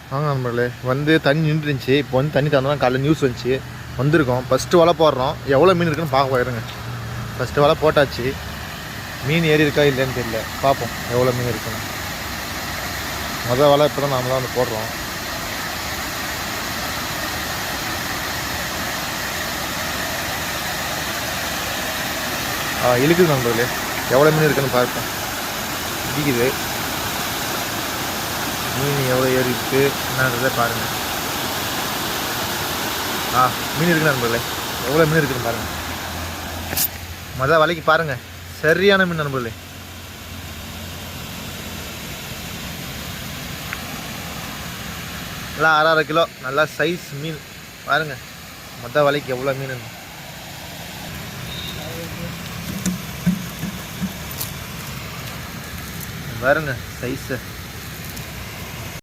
வாங்க நண்பர்களே, வந்து தண்ணி நின்றுருந்துச்சு. இப்போ வந்து தண்ணி தந்தோம்னா காலையில் நியூஸ் வந்துச்சு, வந்திருக்கோம். ஃபஸ்ட்டு வலை போடுறோம். எவ்வளோ மீன் இருக்குன்னு பார்க்க போயிருங்க. ஃபஸ்ட்டு வலை போட்டாச்சு. மீன் ஏறி இருக்கா இல்லைன்னு தெரியல, பார்ப்போம் எவ்வளோ மீன் இருக்குன்னு. மொதல் வலை இப்போ தான் நாம தான் வந்து போடுறோம். இழுக்குது நண்பர்களே, எவ்வளோ மீன் இருக்குன்னு பார்ப்போம். இடிக்குது மீன், எவ்வளோ ஏறி இருக்குது என்னன்றதை பாருங்கள். மீன் இருக்குது நண்பர்களே, எவ்வளோ மீன் இருக்குதுன்னு பாருங்கள். மொதல் வலைக்கு பாருங்கள், சரியான மீன் நண்பர்களே. நல்லா 6.5 கிலோ நல்லா சைஸ் மீன் பாருங்கள். மொதல் வலைக்கு எவ்வளோ மீன் பாருங்க சைஸு.